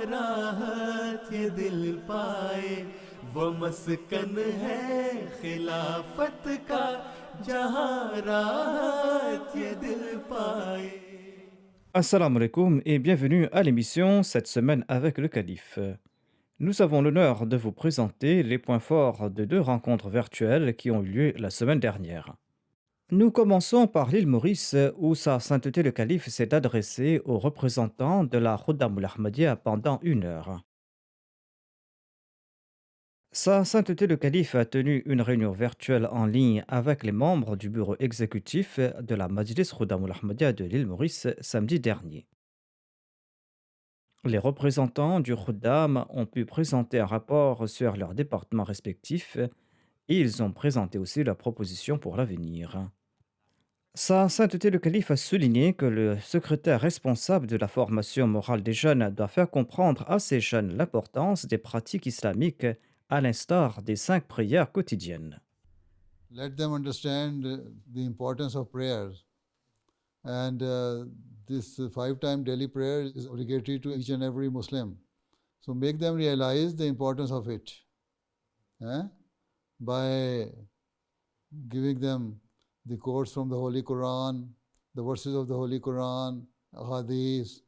راحت یہ دل پائے، وہ مسکن ہے خلافت کا، جہاں راحت یہ دل پائے. Assalamu alaikum et bienvenue à l'émission cette semaine avec le calife. Nous avons l'honneur de vous présenter les points forts de deux rencontres virtuelles qui ont eu lieu la semaine dernière. Nous commençons par l'île Maurice où Sa Sainteté le Calife s'est adressé aux représentants de la Khuddam al-Ahmadiyya pendant 1 heure. Sa Sainteté le Calife a tenu une réunion virtuelle en ligne avec les membres du bureau exécutif de la Majlis Khuddam al-Ahmadiyya de l'île Maurice samedi dernier. Les représentants du Khuddam ont pu présenter un rapport sur leurs départements respectifs et ils ont présenté aussi leurs propositions pour l'avenir. Sa Sainteté le Calife a souligné que le secrétaire responsable de la formation morale des jeunes doit faire comprendre à ces jeunes l'importance des pratiques islamiques à l'instar des 5 prières quotidiennes. Let them understand the importance of prayers. And this 5-time daily prayer is obligatory to each and every Muslim. So make them realize the importance of it by giving them the quotes from the Holy Quran, the verses of the Holy Quran, hadith,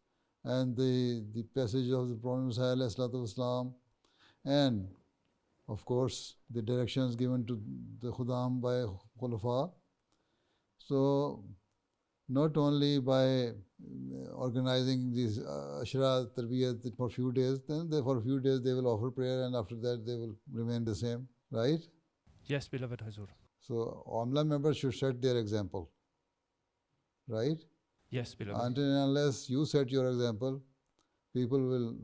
and the passage of the Prophet ﷺ, and of course the directions given to the Khuddam by Khulafa. So not only by organizing these Ashra Tarbiyat for a few days, then for a few days they will offer prayer and after that they will remain the same, right? Yes, beloved Hazur. So Amla members should set their example, right? Yes, beloved. Until and unless you set your example, people will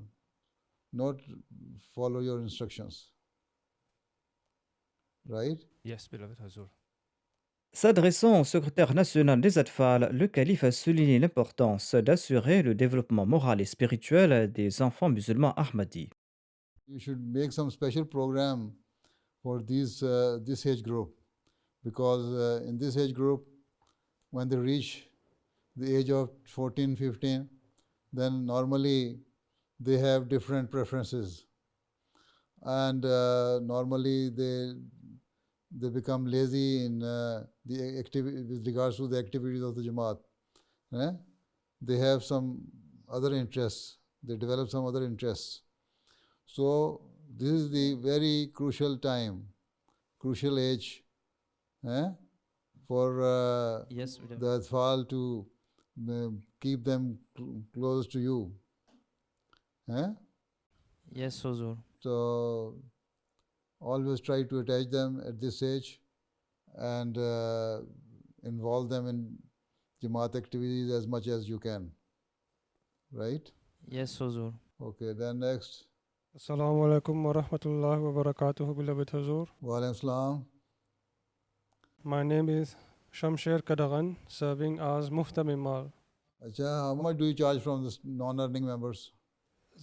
not follow your instructions, right? Yes, beloved Hazur. S'adressant au secrétaire national des Atfal, le calife a souligné l'importance d'assurer le développement moral et spirituel des enfants musulmans Ahmadis. You should make some special program for this age group, because in this age group, when they reach the age of 14, 15, then normally they have different preferences, and normally they become lazy in the activity with regards to the activities of the Jamaat. They have some other interests. They develop some other interests. So this is the very crucial time, crucial age for the Atfal to keep them close to you. Yes, Huzur. So always try to attach them at this age and involve them in Jamaat activities as much as you can, right? Yes, Huzur. Okay, then next. Assalamu alaikum wa rahmatullahi wa barakatuhu, beloved Hazur. Wa alaikum salam. My name is Shamsher Kadagan, serving as Muftam Imam. How much do you charge from the non-earning members?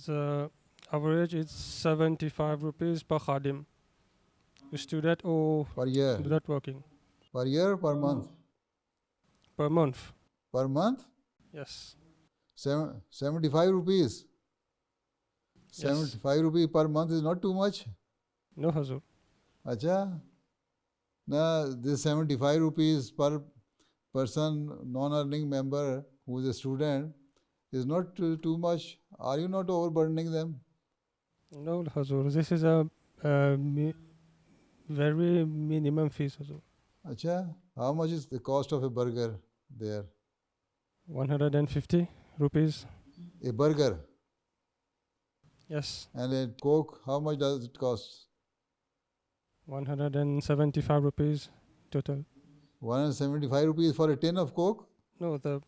The average is 75 rupees per khadim. Student or per year? Student working. Per year or per month? Per month. Per month? Yes. 75 rupees? Yes. 75 rupees per month is not too much? No, Hazur. Acha? Now, this 75 rupees per person, non-earning member who is a student, is not too much. Are you not overburdening them? No, Hazur. This is a very minimum fees, Hazur. Acha? How much is the cost of a burger there? 150 rupees. A burger? Yes. And a Coke, how much does it cost? 175 rupees total. 175 rupees for a tin of Coke? No, the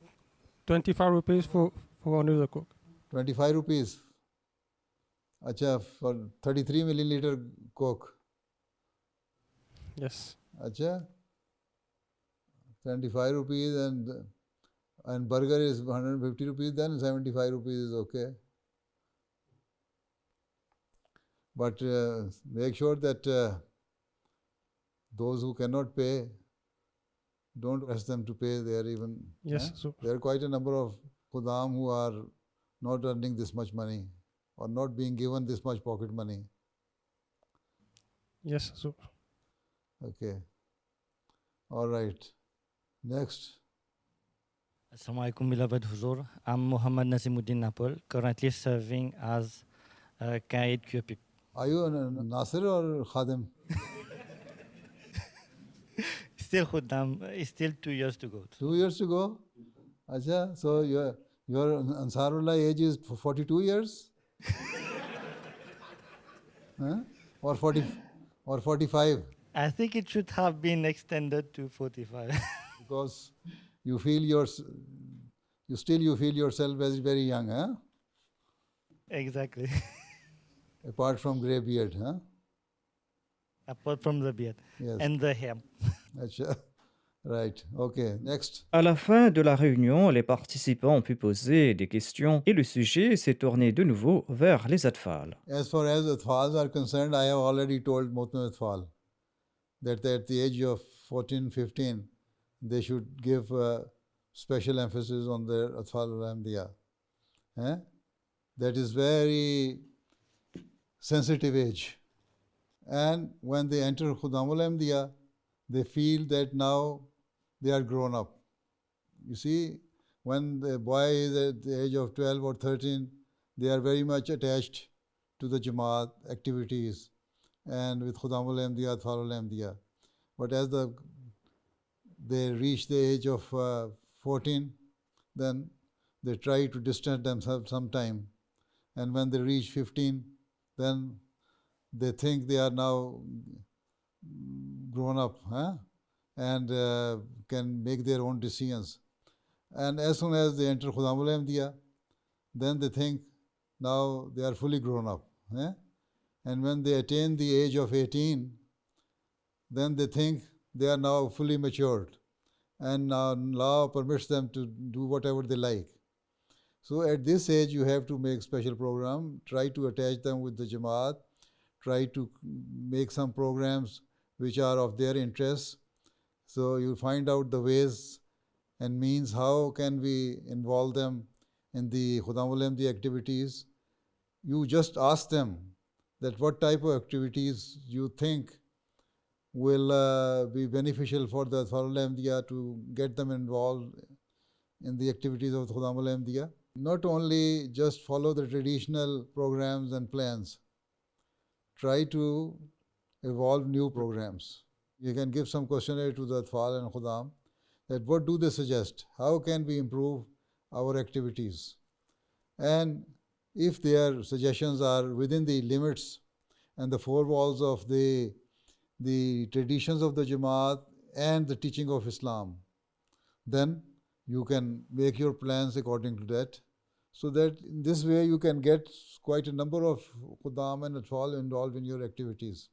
25 rupees for only the Coke. 25 rupees. Acha, for 33 milliliter Coke. Yes. Acha, 25 rupees and burger is 150 rupees, then 75 rupees is okay. But make sure that those who cannot pay, don't ask them to pay. They are even, yes, so there are quite a number of Khuddam who are not earning this much money. or not being given this much pocket money. Yes, Huzur. Okay. All right. Next. Assalamu alaikum, beloved Huzur. I'm Muhammad Nasimuddin Napol, currently serving as a Qaid QP. Are you a Nasir or Khadim? Still Khuddam, it's still 2 years to go. 2 years to go? Acha, so your Ansarullah age is 42 years? Huh? Or 45? I think it should have been extended to 45. Because you feel you feel yourself as very young, huh? Exactly. Apart from grey beard, huh? Apart from the beard Yes. and the hair. Acha. Right. Okay. Next. À la fin de la réunion, les participants ont pu poser des questions et le sujet s'est tourné de nouveau vers les atfal. As far as Atfals are concerned, I have already told Muhtaram Atfal that at the age of 14, 15, they should give special emphasis on their Atfal al-Ahmadiyya. Eh? That is very sensitive age. And when they enter Khuddam al-Ahmadiyya, they feel that now they are grown up. You see, when the boy is at the age of 12 or 13, they are very much attached to the Jamaat activities and with Khuddam al-Ahmadiyya, Atfal al-Ahmadiyya. But as they reach the age of 14, then they try to distance themselves sometime. And when they reach 15, then they think they are now grown up, huh? And can make their own decisions. And as soon as they enter Khuddam al-Ahmadiyya, then they think now they are fully grown up. Eh? And when they attain the age of 18, then they think they are now fully matured. And now law permits them to do whatever they like. So at this age, you have to make special program, try to attach them with the Jamaat, try to make some programs which are of their interest. So you find out the ways and means how can we involve them in the Khuddam al-Ahmadiyya activities. You just ask them that what type of activities you think will be beneficial for the Atfal al-Ahmadiyya to get them involved in the activities of Khuddam al-Ahmadiyya. Not only just follow the traditional programs and plans, try to evolve new programs. You can give some questionnaire to the Atfal and Khuddam that what do they suggest? How can we improve our activities? And if their suggestions are within the limits and the four walls of the traditions of the Jamaat and the teaching of Islam, then you can make your plans according to that. So that in this way you can get quite a number of Khuddam and Atfal involved in your activities.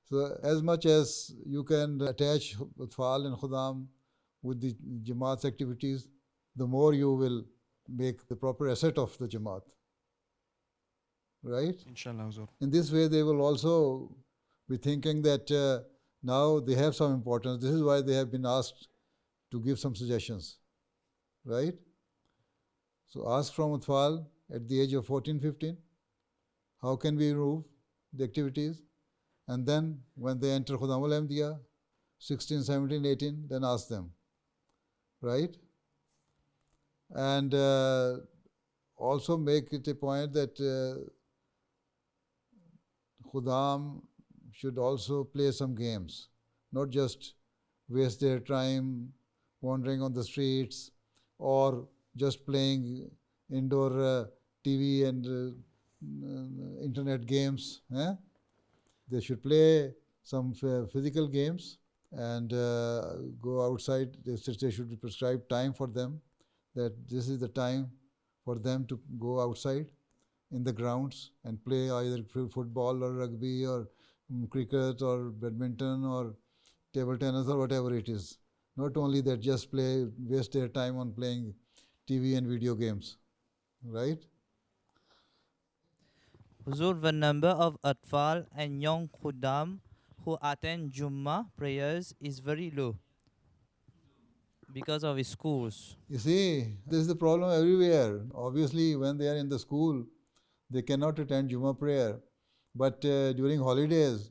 So as much as you can attach Atfal and Khuddam with the Jamaat's activities, the more you will make the proper asset of the Jamaat. Right? Inshallah, Huzur. In this way they will also be thinking that now they have some importance. This is why they have been asked to give some suggestions. Right? So ask from Atfal at the age of 14, 15, how can we improve the activities? And then when they enter Khuddam al-Ahmadiyya, 16, 17, 18, then ask them. Right? And also make it a point that Khuddam should also play some games, not just waste their time wandering on the streets or just playing indoor TV and internet games. They should play some physical games and go outside. There should be prescribed time for them, that this is the time for them to go outside in the grounds and play either football or rugby or cricket or badminton or table tennis or whatever it is. Not only that, just waste their time on playing TV and video games. Right? Huzur, the number of Atfal and young Khuddam who attend Jummah prayers is very low because of his schools. You see, this is the problem everywhere. Obviously, when they are in the school, they cannot attend Jummah prayer, but during holidays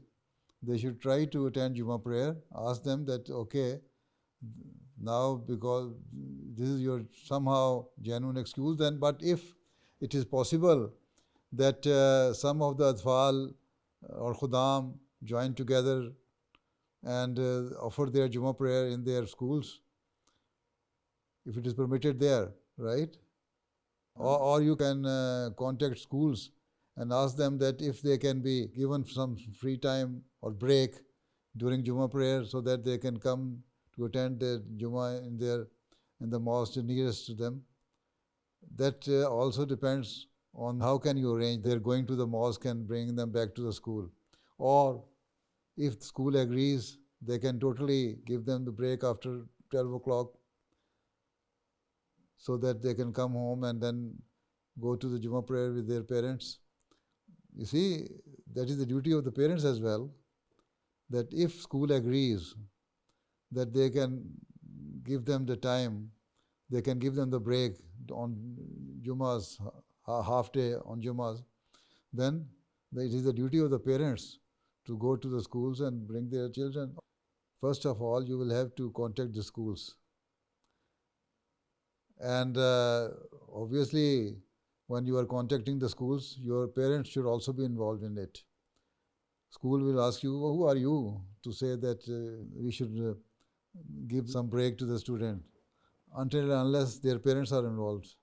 they should try to attend Jummah prayer. Ask them that, okay, now because this is your somehow genuine excuse, then, but if it is possible that some of the Atfal or Khudam join together and offer their Jummah prayer in their schools, if it is permitted there, right? Or you can contact schools and ask them that if they can be given some free time or break during Jummah prayer so that they can come to attend their Jummah in the mosque nearest to them. That also depends on how can you arrange their going to the mosque and bringing them back to the school. Or if the school agrees, they can totally give them the break after 12 o'clock so that they can come home and then go to the Jummah prayer with their parents. You see, that is the duty of the parents as well, that if school agrees that they can give them the time, they can give them the break on Jummahs, half day on Jummahs, then it is the duty of the parents to go to the schools and bring their children. First of all, you will have to contact the schools. And obviously, when you are contacting the schools, your parents should also be involved in it. School will ask you, who are you to say that we should give some break to the student, until and unless their parents are involved.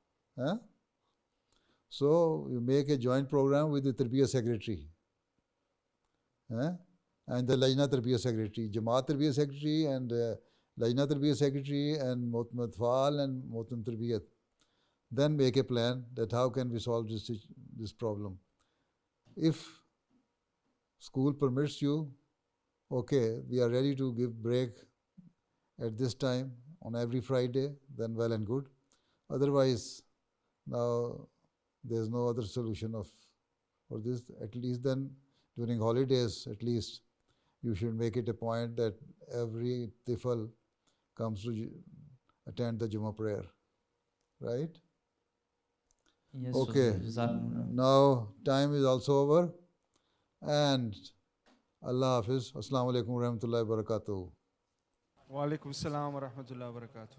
So you make a joint program with the Tarbiyat Secretary and the Lajna Tarbiyat Secretary, Jamaat Tarbiyat Secretary and Lajna Tarbiyat Secretary and Mohtam Atfal and Mohtam Tarbiyat. Then make a plan that how can we solve this problem. If school permits you, okay, we are ready to give break at this time on every Friday, then well and good. Otherwise, now there's no other solution for this. At least then during holidays, at least you should make it a point that every tifl comes to attend the Jummah prayer, right? Yes, Okay, Jazakumullah. now time is also over, and Allah Hafiz. Assalamu alaikum wa rahmatullahi wa barakatuh. Wa alaikum salam wa rahmatullahi wa barakatuh.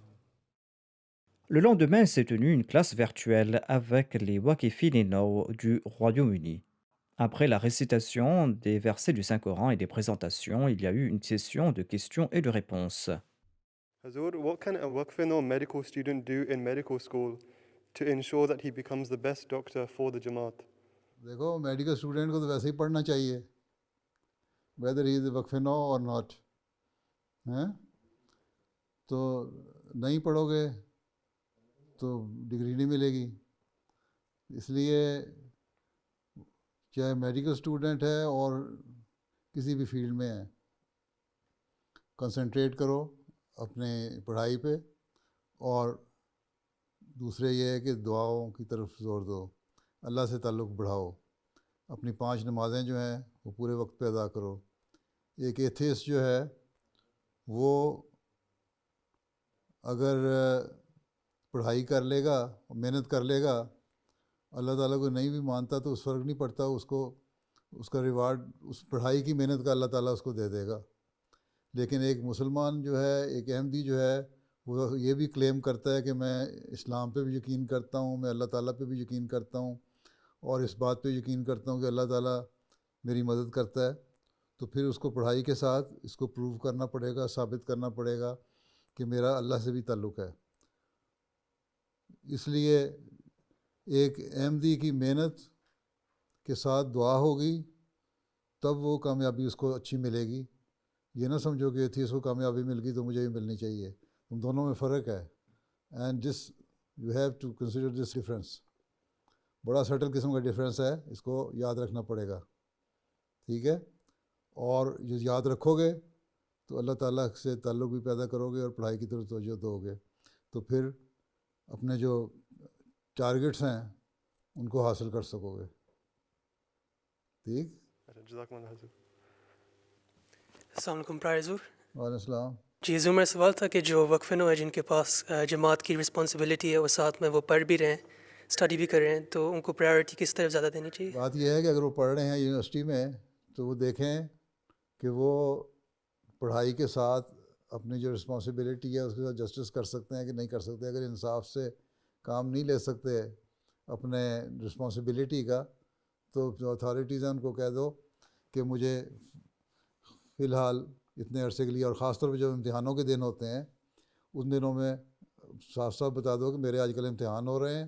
Le lendemain s'est tenue une classe virtuelle avec les Wakifilino du Royaume-Uni. Après la récitation des versets du Saint-Coran et des présentations, il y a eu une session de questions et de réponses. Hazur, what can a Waqfino medical student do in medical school to ensure that he becomes the best doctor for the Jamaat? دیکھو medical student کو تو ویسے ہی پڑھنا چاہیے whether he is a Waqfino or not. تو نہیں پڑھو گے تو ڈگری نہیں ملے گی. اس لیے چاہے میڈیکل اسٹوڈنٹ ہے اور کسی بھی فیلڈ میں ہے, کنسنٹریٹ کرو اپنے پڑھائی پہ, اور دوسرے یہ ہے کہ دعاؤں کی طرف زور دو, اللہ سے تعلق بڑھاؤ, اپنی 5 نمازیں جو ہیں وہ پورے وقت پہ ادا کرو. ایک ایتھیسٹ جو ہے وہ اگر پڑھائی کر لے گا, محنت کر لے گا, اللہ تعالیٰ کو نہیں بھی مانتا تو اس فرق نہیں پڑتا, اس کا ریوارڈ اس پڑھائی کی محنت کا اللہ تعالیٰ اس کو دے دے گا. لیکن ایک مسلمان جو ہے, ایک احمدی جو ہے, وہ یہ بھی کلیم کرتا ہے کہ میں اسلام پہ بھی یقین کرتا ہوں, میں اللہ تعالیٰ پہ بھی یقین کرتا ہوں, اور اس بات پہ یقین کرتا ہوں کہ اللہ تعالیٰ میری مدد کرتا ہے, تو پھر اس کو پڑھائی کے ساتھ اس کو پروو کرنا پڑے گا, ثابت کرنا پڑے گا کہ میرا اللہ سے بھی تعلق ہے. اس لیے ایک احمدی کی محنت کے ساتھ دعا ہوگی تب وہ کامیابی اس کو اچھی ملے گی. یہ نہ سمجھو کہ ایتھیسٹ کو کامیابی مل گئی تو مجھے بھی ملنی چاہیے, ان دونوں میں فرق ہے. And this you have to consider this difference. بڑا سٹل قسم کا ڈفرینس ہے, اس کو یاد رکھنا پڑے گا, ٹھیک ہے. اور جو یاد رکھو گے تو اللہ تعالیٰ سے تعلق بھی پیدا کرو گے اور پڑھائی کی طرف توجہ دو گے, تو پھر اپنے جو ٹارگٹس ہیں ان کو حاصل کر سکو گے. ٹھیک. السلام علیکم پرائزور. وعلیکم السلام. جی حضور, میرا سوال تھا کہ جو وقفنو ہے جن کے پاس جماعت کی رسپانسبلٹی ہے وہ ساتھ میں وہ پڑھ بھی رہے ہیں, اسٹڈی بھی کر رہے ہیں تو ان کو پرائیورٹی کس طرف زیادہ دینی چاہیے؟ بات یہ ہے کہ اگر وہ پڑھ رہے ہیں یونیورسٹی میں تو وہ دیکھیں کہ وہ پڑھائی کے ساتھ اپنی جو رسپانسبلٹی ہے اس کے ساتھ جسٹس کر سکتے ہیں کہ نہیں کر سکتے. اگر انصاف سے کام نہیں لے سکتے اپنے رسپانسبلٹی کا تو جو اتھارٹیز ہیں ان کو کہہ دو کہ مجھے فی الحال اتنے عرصے کے لیے، اور خاص طور پہ جب امتحانوں کے دن ہوتے ہیں ان دنوں میں صاف صاف بتا دو کہ میرے آج کل امتحان ہو رہے ہیں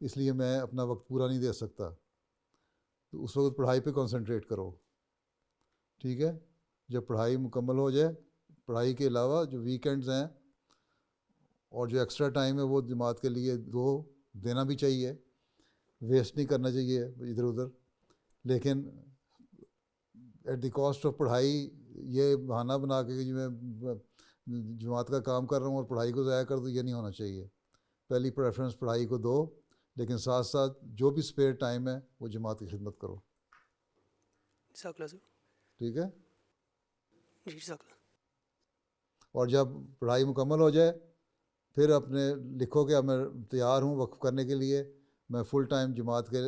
اس لیے میں اپنا وقت پورا نہیں دے سکتا. تو اس وقت پڑھائی پہ کنسنٹریٹ کرو. ٹھیک ہے، جب پڑھائی مکمل ہو جائے، پڑھائی کے علاوہ جو ویکینڈز ہیں اور جو ایکسٹرا ٹائم ہے وہ جماعت کے لیے دینا بھی چاہیے، ویسٹ نہیں کرنا چاہیے ادھر ادھر. لیکن ایٹ دی کاسٹ آف پڑھائی یہ بہانہ بنا کے کہ میں جماعت کا کام کر رہا ہوں اور پڑھائی کو ضائع کر دوں، یہ نہیں ہونا چاہیے. پہلی پریفرنس پڑھائی کو دو، لیکن ساتھ ساتھ جو بھی اسپیئر ٹائم ہے وہ جماعت کی خدمت کرو. جزاک اللہ سر. ٹھیک ہے، جی جزاک اللہ. اور جب پڑھائی مکمل ہو جائے پھر اپنے لکھو کہ اب میں تیار ہوں وقف کرنے کے لیے، میں فل ٹائم جماعت کے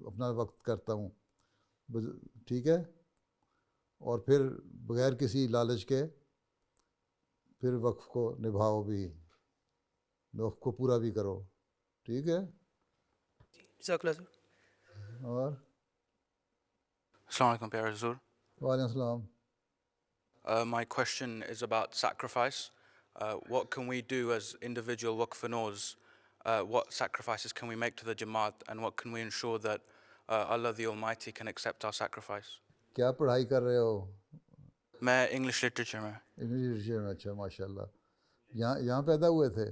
اپنا وقت کرتا ہوں. ٹھیک ہے، اور پھر بغیر کسی لالچ کے پھر وقف کو نبھاؤ بھی، وقف کو پورا بھی کرو. ٹھیک ہے، جزاک اللہ سر. اور Assalamu alaikum, Pyare Huzur. وعلیکم السلام. My question is about sacrifice. What can we do as individual waqfanors? What sacrifices can we make to the Jamaat, and what can we ensure that Allah the Almighty can accept our sacrifice? کیا پڑھائی کر رہے ہو؟ میں English literature میں. English literature میں. اچھا، ماشاء اللہ. یہاں پیدا ہوئے تھے؟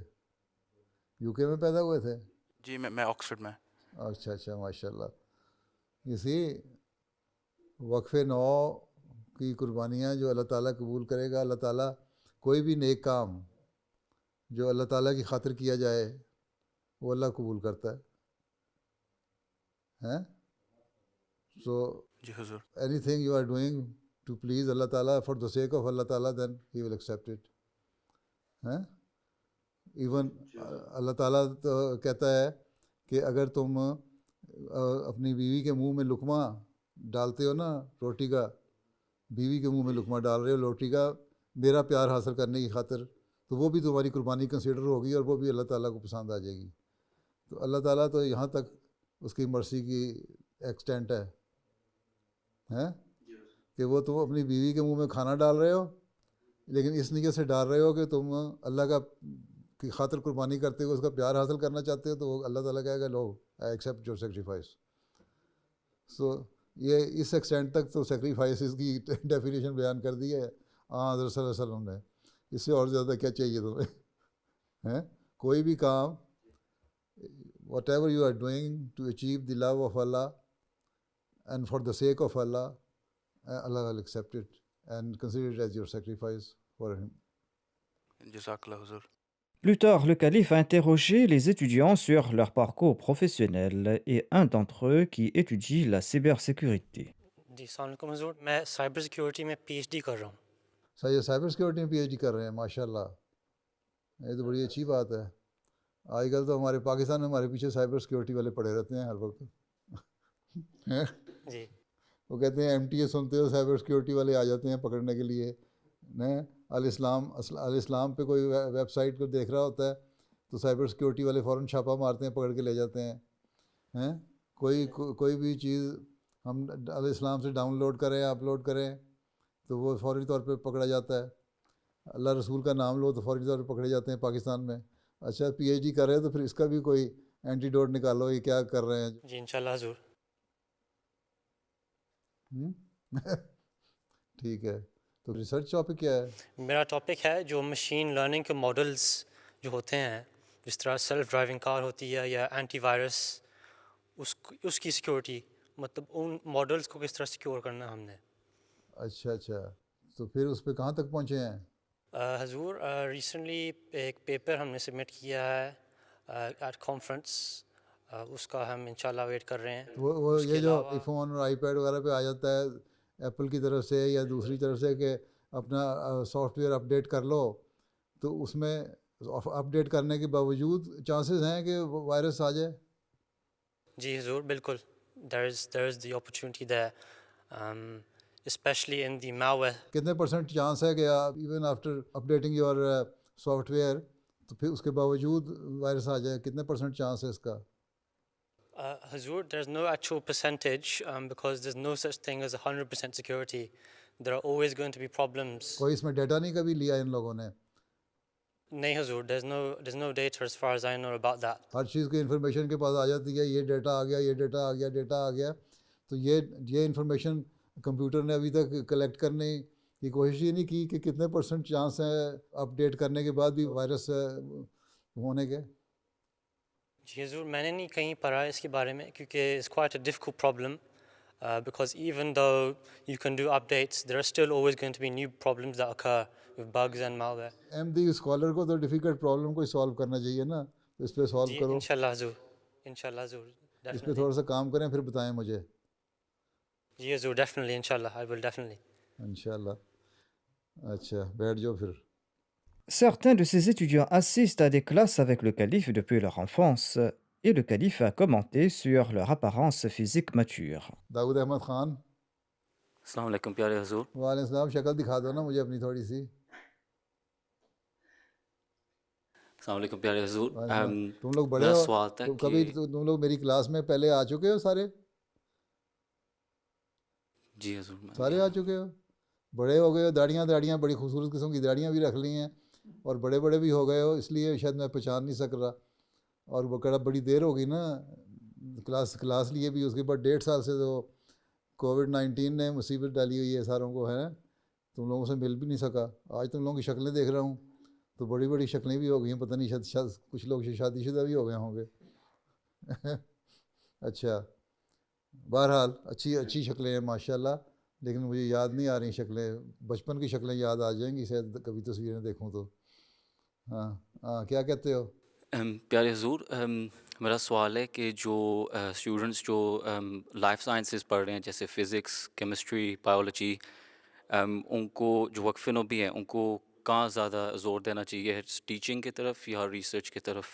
یو کے میں پیدا ہوئے تھے؟ جی میں آکسفورڈ میں. اچھا اچھا، ماشاء اللہ. اسی وقف نو کی قربانیاں جو اللہ تعالیٰ قبول کرے گا، اللہ تعالیٰ کوئی بھی نیک کام جو اللہ تعالیٰ کی خاطر کیا جائے وہ اللہ قبول کرتا ہے. سو جی حضور. Anything you are doing to please Allah Ta'ala for the sake of Allah Ta'ala then he will accept it. Even Allah Ta'ala تو کہتا ہے کہ اگر تم اپنی بیوی کے منہ میں لقمہ ڈالتے ہو نا روٹی کا، بیوی کے منہ میں لقمہ ڈال رہے ہو روٹی کا میرا پیار حاصل کرنے کی خاطر، تو وہ بھی تمہاری قربانی کنسیڈر ہوگی اور وہ بھی اللہ تعالیٰ کو پسند آ جائے گی. تو اللہ تعالیٰ تو یہاں تک اس کی مرضی کی ایکسٹینٹ ہے کہ وہ تم اپنی بیوی کے منہ میں کھانا ڈال رہے ہو لیکن اس نیت سے ڈال رہے ہو کہ تم اللہ کا کی خاطر قربانی کرتے ہو، اس کا پیار حاصل کرنا چاہتے ہو، تو وہ اللہ تعالیٰ کہے گا لو آئی ایکسیپٹ یور سیکریفائس. سو یہ اس ایکسٹینٹ تک تو سیکریفائسز کی ڈیفینیشن بیان کر دی ہے حضرت صلی اللہ علیہ وسلم نے. اس سے اور زیادہ کیا چاہیے تمہیں؟ کوئی بھی کام whatever you are doing to achieve the love of Allah and for the sake of Allah, Allah will accept it and consider it as your sacrifice for him. Jazakallah Huzur. Plus tard, le calife a interrogé les étudiants sur leur parcours professionnel et un d'entre eux qui étudie la cybersécurité. جی السلام علیکم حضور. میں cyber security میں P H D کر رہا ہوں. Cyber security میں P H D کر رہے ہیں، ماشاء اللہ. یہ تو بڑی اچھی بات ہے. آج کل تو ہمارے پاکستان میں ہمارے پیچھے سائبر سیکیورٹی والے پڑے رہتے ہیں ہر وقت. جی وہ کہتے ہیں ایم ٹی اے سنتے ہو سائبر سیکیورٹی والے آ جاتے ہیں پکڑنے کے لیے. الاسلام پہ کوئی ویب سائٹ کو دیکھ رہا ہوتا ہے تو سائبر سیکیورٹی والے فوراً چھاپا مارتے ہیں، پکڑ کے لے جاتے ہیں. کوئی بھی چیز ہم الاسلام سے ڈاؤن لوڈ کریں اپلوڈ کریں تو وہ فوری طور پہ پکڑا جاتا ہے. اللہ رسول کا نام لو تو فوری طور پہ پکڑے جاتے ہیں پاکستان میں. اچھا پی ایچ ڈی کر رہے ہیں تو پھر اس کا بھی کوئی اینٹی ڈوٹ نکالو، یہ کیا کر رہے ہیں. جی انشاءاللہ حضور. ٹھیک ہے، تو ریسرچ ٹاپک کیا ہے؟ میرا ٹاپک ہے جو مشین لرننگ کے ماڈلز جو ہوتے ہیں، جس طرح سیلف ڈرائیونگ کار ہوتی ہے یا اینٹی وائرس، اس کی سیکیورٹی، مطلب ان ماڈلز کو کس طرح سیکیور کرنا ہے ہم نے. اچھا تو پھر اس پہ کہاں تک پہنچے ہیں؟ حضور ریسنٹلی ایک پیپر ہم نے سبمٹ کیا ہے ایٹ کانفرنس، اس کا ہم انشاءاللہ ویٹ کر رہے ہیں. وہ یہ جو آئی فون اور آئی پیڈ وغیرہ پہ آ جاتا ہے ایپل کی طرف سے یا دوسری طرف سے کہ اپنا سافٹ ویئر اپڈیٹ کر لو، تو اس میں اپڈیٹ کرنے کے باوجود چانسز ہیں کہ وائرس آ جائے. جی حضور بالکل there is the opportunity there, especially in the malware. کتنے پرسنٹ چانس ہے کہ آپ even after updating your soft where تو پھر اس کے باوجود وائرس آ جائے؟ کتنے پرسنٹ چانس ہے اس کا؟ Hazur, there's no actual percentage because there's no such thing as 100% security. There are always going to be problems. کوئی اس میں ڈیٹا نہیں کبھی لیا ان لوگوں نے؟ نہیں حضور, there's no data as far as I know about that. ہر چیز کی انفارمیشن کے پاس آ جاتی ہے، یہ ڈیٹا آ گیا، یہ ڈیٹا آ گیا، ڈیٹا آ گیا، تو یہ انفارمیشن کمپیوٹر نے ابھی تک کلیکٹ کرنے کی کوشش ہی نہیں کی کہ کتنے پرسنٹ چانس ہیں اپڈیٹ کرنے کے بعد بھی وائرس ہونے کے؟ جی حضور میں نے نہیں کہیں پڑھا اس کے بارے میں کیونکہ it's quite a difficult problem because even though you can do updates there are still always going to be new problems that occur with bugs and malware. MD scholar کو تو ڈیفیکلٹ پرابلم کو solve کرنا چاہیے نا، تو اس پہ solve کرو. انشاءاللہ حضور، انشاءاللہ حضور، اس پہ تھوڑا سا کام کریں پھر بتائیں مجھے. جی حضور definitely انشاءاللہ I will definitely. انشاءاللہ. اچھا بیٹھ جاؤ پھر. Certains de ces étudiants assistent à des classes avec le calife depuis leur enfance, et le calife a commenté sur leur apparence physique mature. داؤد احمد خان. السلام علیکم پیارے حضور. وعلیکم السلام. شکل دکھا دو نا مجھے اپنی تھوڑی سی. السلام علیکم پیارے حضور. تم لوگ بڑے ہو، کبھی تم لوگ میری کلاس میں پہلے آ چکے ہو سارے؟ جی حضور سارے آ چکے ہو، بڑے ہو گئے ہو، داڑیاں بڑی خوبصورت قسم کی داڑیاں بھی رکھ لی ہیں اور بڑے بھی ہو گئے ہو، اس لیے شاید میں پہچان نہیں سک رہا. اور وہ بڑی دیر ہو گئی نا کلاس لیے بھی، اس کے بعد 1.5 سال سے تو کووڈ-19 نے مصیبت ڈالی ہوئی ہے ساروں کو، ہے تم لوگوں سے مل بھی نہیں سکا. آج تم لوگوں کی شکلیں دیکھ رہا ہوں تو بڑی شکلیں بھی ہو گئی ہیں، پتہ نہیں شاید کچھ لوگ شادی شدہ بھی ہو گئے ہوں گے. اچھا بہرحال اچھی شکلیں ہیں ماشاء اللہ، لیکن مجھے یاد نہیں آ رہی شکلیں، بچپن کی شکلیں یاد آ جائیں گی شاید کبھی تصویریں دیکھوں تو. ہاں کیا کہتے ہو؟ پیارے حضور میرا سوال ہے کہ جو اسٹوڈنٹس جو لائف سائنسز پڑھ رہے ہیں جیسے فزکس، کیمسٹری، بایولوجی، ان کو جو وقفے نو بھی ہیں ان کو کہاں زیادہ زور دینا چاہیے، ٹیچنگ کی طرف یا ریسرچ کی طرف؟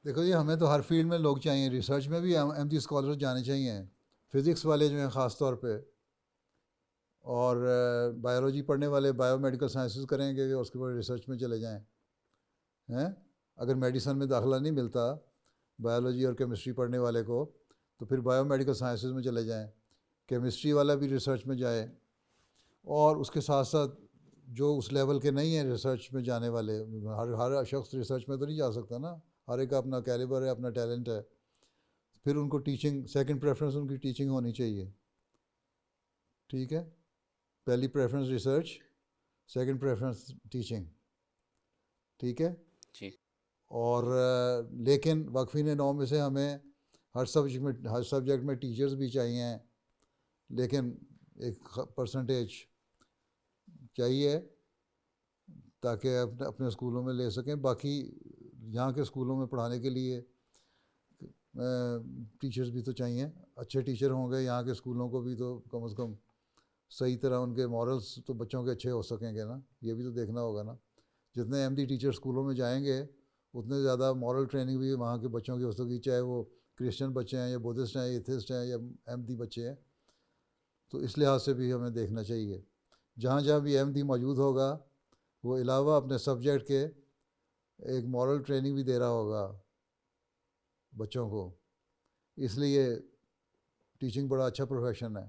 دیکھو جی ہمیں تو ہر فیلڈ میں لوگ چاہیے، ریسرچ میں بھی ایم ڈی اسکالر جانے چاہیے، فزکس والے جو ہیں خاص طور پہ، اور بایولوجی پڑھنے والے بایو میڈیکل سائنسز کریں گے اور اس کے بعد ریسرچ میں چلے جائیں. اگر میڈیسن میں داخلہ نہیں ملتا بایولوجی اور کیمسٹری پڑھنے والے کو تو پھر بایو میڈیکل سائنسز میں چلے جائیں. کیمسٹری والا بھی ریسرچ میں جائے، اور اس کے ساتھ ساتھ جو اس لیول کے نہیں ہیں ریسرچ میں جانے والے، ہر شخص ریسرچ میں تو نہیں جا سکتا نا، ہر ایک کا اپنا کیلیبر ہے، اپنا ٹیلنٹ ہے. پھر ان کو ٹیچنگ سیکنڈ پریفرنس ان کی ٹیچنگ ہونی چاہیے. ٹھیک ہے، پہلی preference research, second preference teaching. ٹھیک ہے جی. اور لیکن وقفین 9 میں سے ہمیں ہر سبجیکٹ میں ٹیچرز بھی چاہیے، لیکن ایک پرسنٹیج چاہیے تاکہ اپنے اسکولوں میں لے سکیں. باقی یہاں کے اسکولوں میں پڑھانے کے لیے ٹیچرز بھی تو چاہیے، اچھے ٹیچر ہوں گے یہاں کے اسکولوں کو بھی تو کم از کم صحیح طرح ان کے مورلس تو بچوں کے اچھے ہو سکیں گے نا، یہ بھی تو دیکھنا ہوگا نا. جتنے ایم ڈی ٹیچر اسکولوں میں جائیں گے اتنے زیادہ مورل ٹریننگ بھی وہاں کے بچوں کی ہو سکے، چاہے وہ کرسچن بچے ہیں یا بدھسٹ ہیں یا ایتھسٹ ہیں یا ایم ڈی بچے ہیں. تو اس لحاظ سے بھی ہمیں دیکھنا چاہیے جہاں بھی ایم ڈی موجود ہوگا وہ علاوہ اپنے سبجیکٹ کے ایک مورل ٹریننگ بھی دے رہا ہوگا بچوں کو. اس لیے ٹیچنگ بڑا اچھا پروفیشن ہے.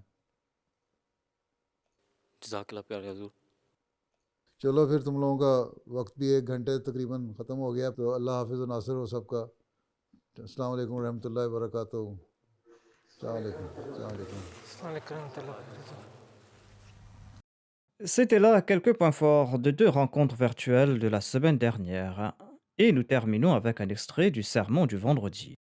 جزاک اللہ پیارے حضور. چلو پھر تم لوگوں کا وقت بھی 1 گھنٹے تقریباً ختم ہو گیا، تو اللہ حافظ و ناصر ہو سب کا. السلام علیکم ورحمۃ اللہ وبرکاتہ. السلام علیکم. C'était là quelques points forts de 2 rencontres virtuelles de la semaine dernière. Et nous terminons avec un extrait du sermon du vendredi.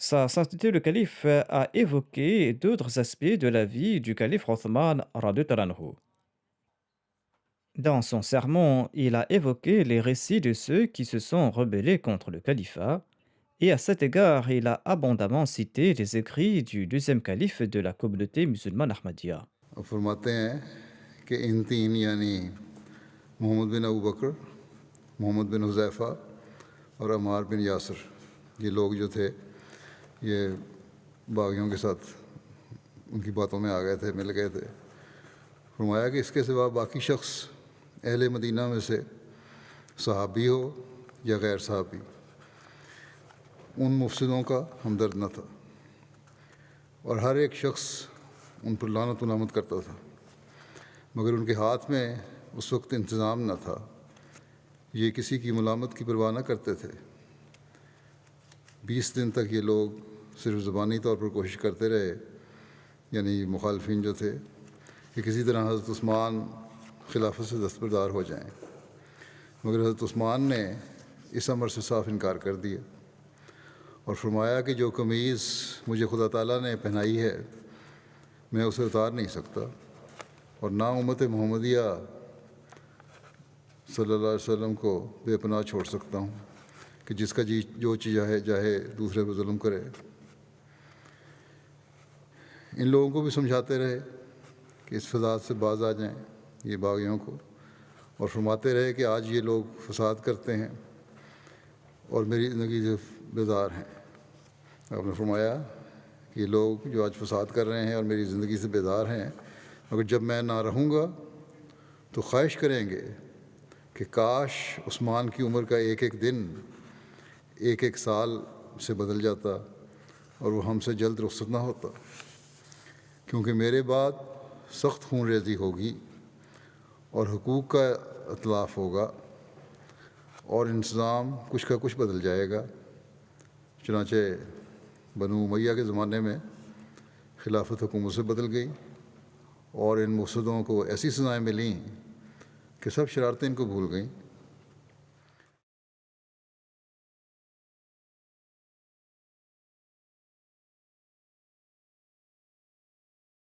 Sa sainteté le calife a évoqué d'autres aspects de la vie du calife Othman radhiyallahu anhu. Dans son sermon, il a évoqué les récits de ceux qui se sont rebellés contre le califat, et à cet égard, il a abondamment cité les écrits du 2e calife de la communauté musulmane Ahmadiyya. فرماتے ہیں کہ ان 3 یعنی محمد بن ابو بکر، محمد بن حذیفہ اور عمار بن یاسر، یہ لوگ جو تھے یہ باغیوں کے ساتھ ان کی باتوں میں آ گئے تھے، مل گئے تھے. فرمایا کہ اس کے سوا باقی شخص اہل مدینہ میں سے صحابی ہو یا غیر صحابی، ان مفسدوں کا ہمدرد نہ تھا، اور ہر ایک شخص ان پر لعنت و لامت کرتا تھا، مگر ان کے ہاتھ میں اس وقت انتظام نہ تھا. یہ کسی کی ملامت کی پرواہ نہ کرتے تھے. 20 دن تک یہ لوگ صرف زبانی طور پر کوشش کرتے رہے، یعنی مخالفین جو تھے، کہ کسی طرح حضرت عثمان خلافت سے دستبردار ہو جائیں، مگر حضرت عثمان نے اس امر سے صاف انکار کر دیا اور فرمایا کہ جو قمیض مجھے خدا تعالیٰ نے پہنائی ہے میں اسے اتار نہیں سکتا، اور نہ امت محمدیہ صلی اللہ علیہ وسلم کو بے پناہ چھوڑ سکتا ہوں کہ جس کا جو چاہے دوسرے پہ ظلم کرے. ان لوگوں کو بھی سمجھاتے رہے کہ اس فساد سے باز آ جائیں، یہ باغیوں کو، اور فرماتے رہے کہ آج یہ لوگ فساد کرتے ہیں اور میری زندگی سے بیزار ہیں. آپ نے فرمایا کہ یہ لوگ جو آج فساد کر رہے ہیں اور میری زندگی سے بیزار ہیں، مگر جب میں نہ رہوں گا تو خواہش کریں گے کہ کاش عثمان کی عمر کا ایک ایک دن ایک ایک سال سے بدل جاتا اور وہ ہم سے جلد رخصت نہ ہوتا، کیونکہ میرے بعد سخت خون ریزی ہوگی اور حقوق کا اطلاف ہوگا اور انتظام کچھ کا کچھ بدل جائے گا. چنانچہ بنو امیہ کے زمانے میں خلافت حکومت سے بدل گئی اور ان مفسدوں کو ایسی سزائیں ملیں کہ سب شرارتیں ان کو بھول گئیں.